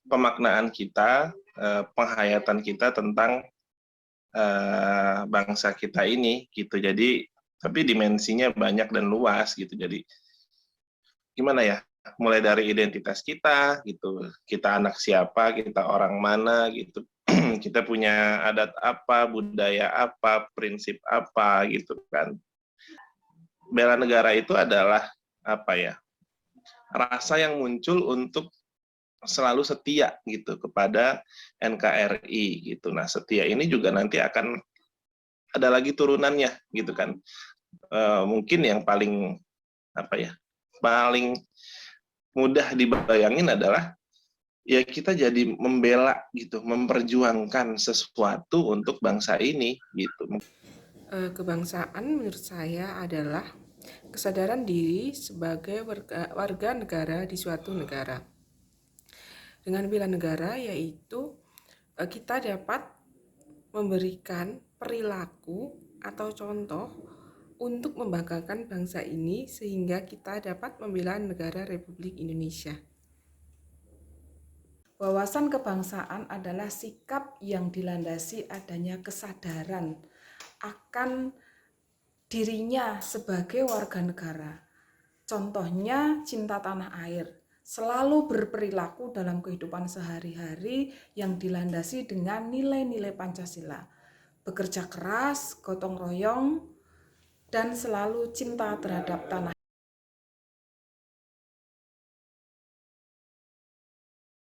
pemaknaan kita, penghayatan kita tentang bangsa kita ini gitu. Jadi tapi dimensinya banyak dan luas gitu. Jadi gimana ya? Mulai dari identitas kita gitu. Kita anak siapa, kita orang mana gitu. Kita punya adat apa, budaya apa, prinsip apa gitu kan. Bela negara itu adalah apa ya? Rasa yang muncul untuk selalu setia gitu kepada NKRI gitu. Nah, setia ini juga nanti akan ada lagi turunannya gitu kan. Mungkin yang paling apa ya? Paling mudah dibayangin adalah ya kita jadi membela gitu, memperjuangkan sesuatu untuk bangsa ini gitu. Kebangsaan menurut saya adalah kesadaran diri sebagai warga negara di suatu negara. Dengan bela negara yaitu kita dapat memberikan perilaku atau contoh untuk membanggakan bangsa ini sehingga kita dapat membela negara Republik Indonesia. Wawasan kebangsaan adalah sikap yang dilandasi adanya kesadaran akan dirinya sebagai warga negara. Contohnya cinta tanah air, selalu berperilaku dalam kehidupan sehari-hari yang dilandasi dengan nilai-nilai Pancasila. Bekerja keras, gotong royong, dan selalu cinta terhadap tanah.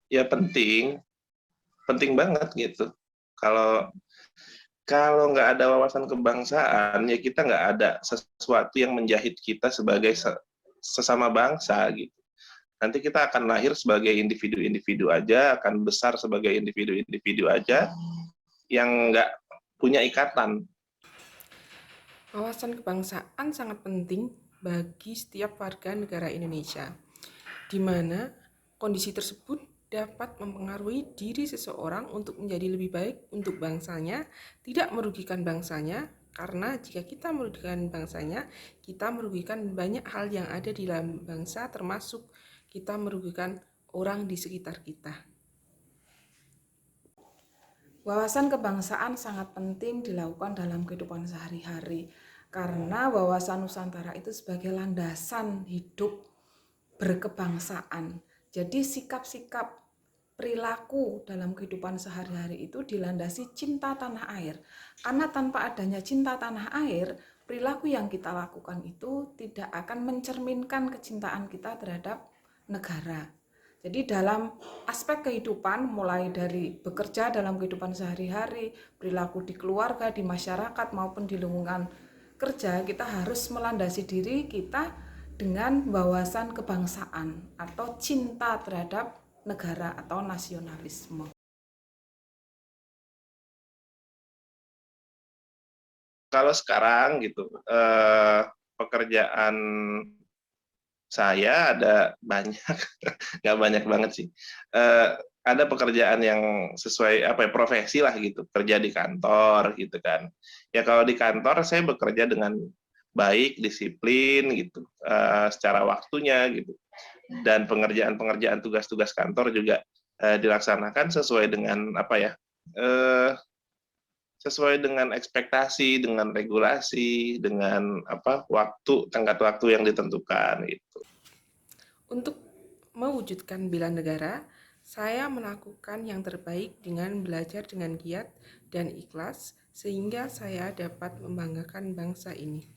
Ya penting banget gitu. Kalau kalau nggak ada wawasan kebangsaan, ya kita nggak ada sesuatu yang menjahit kita sebagai sesama bangsa gitu. Nanti kita akan lahir sebagai individu-individu aja, akan besar sebagai individu-individu aja, yang nggak punya ikatan. Wawasan kebangsaan sangat penting bagi setiap warga negara Indonesia, di mana kondisi tersebut dapat mempengaruhi diri seseorang untuk menjadi lebih baik untuk bangsanya, tidak merugikan bangsanya, karena jika kita merugikan bangsanya, kita merugikan banyak hal yang ada di dalam bangsa, termasuk kita merugikan orang di sekitar kita. Wawasan kebangsaan sangat penting dilakukan dalam kehidupan sehari-hari karena wawasan Nusantara itu sebagai landasan hidup berkebangsaan. Jadi sikap-sikap perilaku dalam kehidupan sehari-hari itu dilandasi cinta tanah air. Karena tanpa adanya cinta tanah air, perilaku yang kita lakukan itu tidak akan mencerminkan kecintaan kita terhadap negara. Jadi dalam aspek kehidupan, mulai dari bekerja dalam kehidupan sehari-hari, perilaku di keluarga, di masyarakat, maupun di lingkungan kerja, kita harus melandasi diri kita dengan wawasan kebangsaan atau cinta terhadap negara atau nasionalisme. Kalau sekarang gitu, pekerjaan saya ada banyak, nggak banyak banget sih. Ada pekerjaan yang sesuai apa ya, profesi lah gitu, kerja di kantor gitu kan. Ya kalau di kantor saya bekerja dengan baik, disiplin gitu, secara waktunya gitu. Dan pengerjaan-pengerjaan tugas-tugas kantor juga dilaksanakan sesuai dengan apa ya, sesuai dengan ekspektasi, dengan regulasi, dengan apa tenggat waktu yang ditentukan gitu. Untuk mewujudkan bela negara, saya melakukan yang terbaik dengan belajar dengan giat dan ikhlas sehingga saya dapat membanggakan bangsa ini.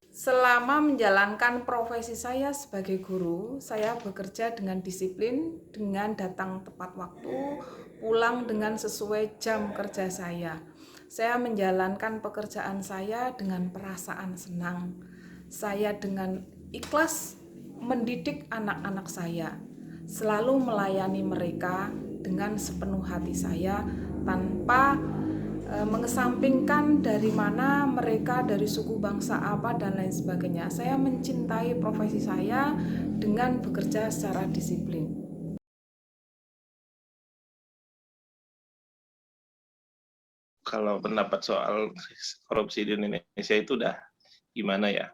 Selama menjalankan profesi saya sebagai guru, saya bekerja dengan disiplin, dengan datang tepat waktu, pulang dengan sesuai jam kerja saya. Saya menjalankan pekerjaan saya dengan perasaan senang. Saya dengan ikhlas mendidik anak-anak saya, selalu melayani mereka dengan sepenuh hati saya tanpa mengesampingkan dari mana mereka, dari suku bangsa apa dan lain sebagainya. Saya mencintai profesi saya dengan bekerja secara disiplin. Kalau pendapat soal korupsi di Indonesia itu udah gimana ya?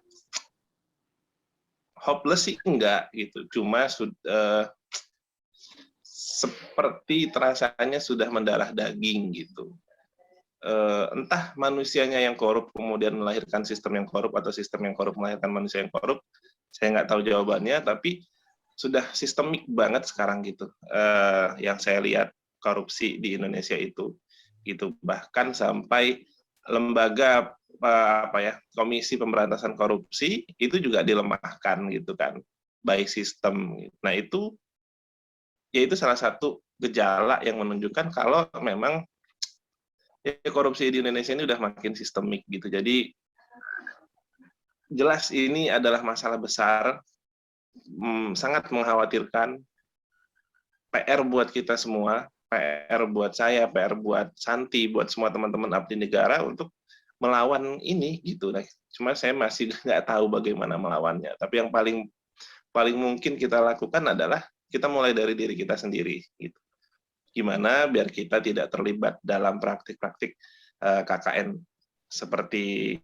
Hopeless sih enggak gitu. Cuma seperti terasanya sudah mendarah daging gitu. Entah manusianya yang korup kemudian melahirkan sistem yang korup atau sistem yang korup melahirkan manusia yang korup, saya nggak tahu jawabannya, tapi sudah sistemik banget sekarang gitu. Yang saya lihat korupsi di Indonesia itu, gitu. Bahkan sampai lembaga Komisi Pemberantasan Korupsi itu juga dilemahkan gitu kan, by sistem. Nah itu, ya itu salah satu gejala yang menunjukkan kalau memang ya, korupsi di Indonesia ini udah makin sistemik gitu. Jadi jelas ini adalah masalah besar, sangat mengkhawatirkan, PR buat kita semua, PR buat saya, PR buat Santi, buat semua teman-teman abdi negara untuk melawan ini gitu. Nah, cuma saya masih nggak tahu bagaimana melawannya. Tapi yang paling paling mungkin kita lakukan adalah kita mulai dari diri kita sendiri. Gitu. Gimana biar kita tidak terlibat dalam praktik-praktik KKN seperti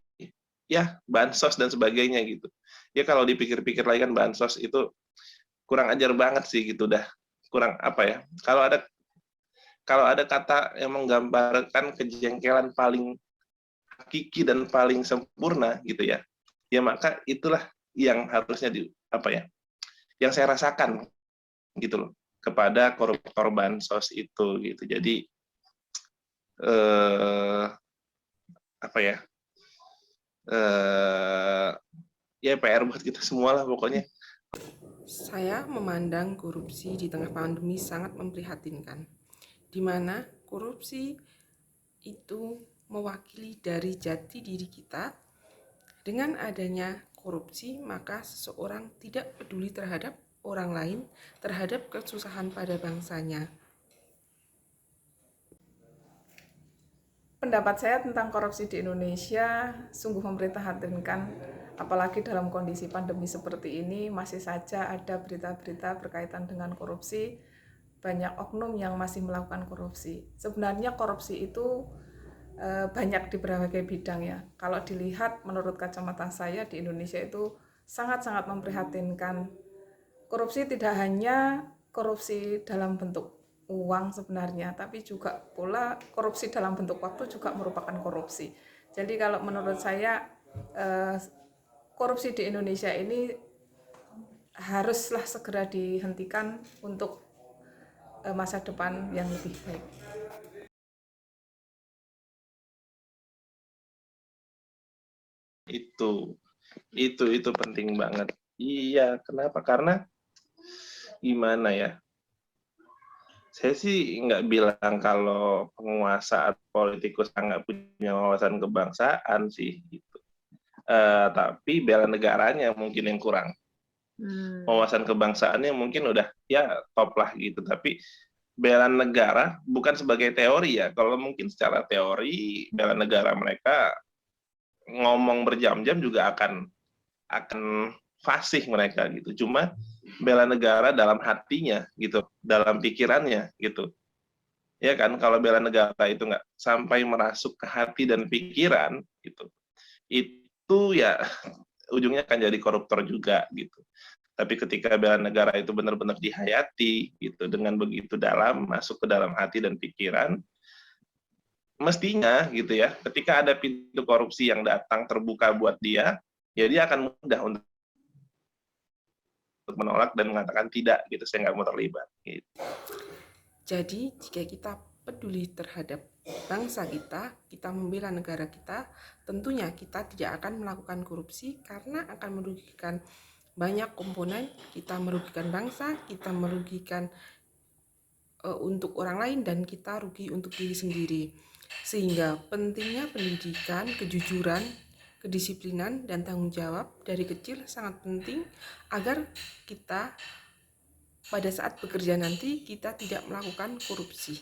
ya bansos dan sebagainya gitu. Ya kalau dipikir-pikir lagi kan bansos itu kurang ajar banget sih gitu dah. Kurang apa ya? Kalau ada kata yang menggambarkan kejengkelan paling hakiki dan paling sempurna gitu ya. Ya maka itulah yang harusnya yang saya rasakan gitu loh kepada koruptor bansos itu gitu. Jadi eh, apa ya? Eh, ya PR buat kita semua lah pokoknya. Saya memandang korupsi di tengah pandemi sangat memprihatinkan, di mana korupsi itu mewakili dari jati diri kita. Dengan adanya korupsi, maka seseorang tidak peduli terhadap orang lain, terhadap kesusahan pada bangsanya. Pendapat saya tentang korupsi di Indonesia sungguh memprihatinkan, apalagi dalam kondisi pandemi seperti ini masih saja ada berita-berita berkaitan dengan korupsi, banyak oknum yang masih melakukan korupsi. Sebenarnya korupsi itu banyak di berbagai bidang ya. Kalau dilihat menurut kacamata saya di Indonesia itu sangat-sangat memprihatinkan. Korupsi tidak hanya korupsi dalam bentuk uang sebenarnya, tapi juga pula korupsi dalam bentuk waktu juga merupakan korupsi. Jadi kalau menurut saya korupsi di Indonesia ini haruslah segera dihentikan untuk masa depan yang lebih baik. Itu penting banget. Iya, kenapa? Karena gimana ya? Saya sih nggak bilang kalau penguasa atau politikus nggak punya wawasan kebangsaan sih, gitu. Tapi bela negaranya mungkin yang kurang. Wawasan kebangsaannya mungkin udah ya top lah gitu. Tapi bela negara bukan sebagai teori ya. Kalau mungkin secara teori bela negara mereka ngomong berjam-jam juga akan fasih mereka gitu. Cuma bela negara dalam hatinya gitu, dalam pikirannya gitu. Ya kan, kalau bela negara itu nggak sampai merasuk ke hati dan pikiran gitu, itu ya ujungnya akan jadi koruptor juga gitu. Tapi ketika bela negara itu benar-benar dihayati gitu, dengan begitu dalam, masuk ke dalam hati dan pikiran, mestinya gitu ya, ketika ada pintu korupsi yang datang terbuka buat dia, ya dia akan mudah untuk menolak dan mengatakan tidak gitu, saya nggak mau terlibat gitu. Jadi, jika kita peduli terhadap bangsa kita, kita membela negara kita, tentunya kita tidak akan melakukan korupsi karena akan merugikan banyak komponen, kita merugikan bangsa, kita merugikan untuk orang lain, dan kita rugi untuk diri sendiri. Sehingga pentingnya pendidikan, kejujuran, kedisiplinan, dan tanggung jawab dari kecil sangat penting agar kita pada saat bekerja nanti kita tidak melakukan korupsi.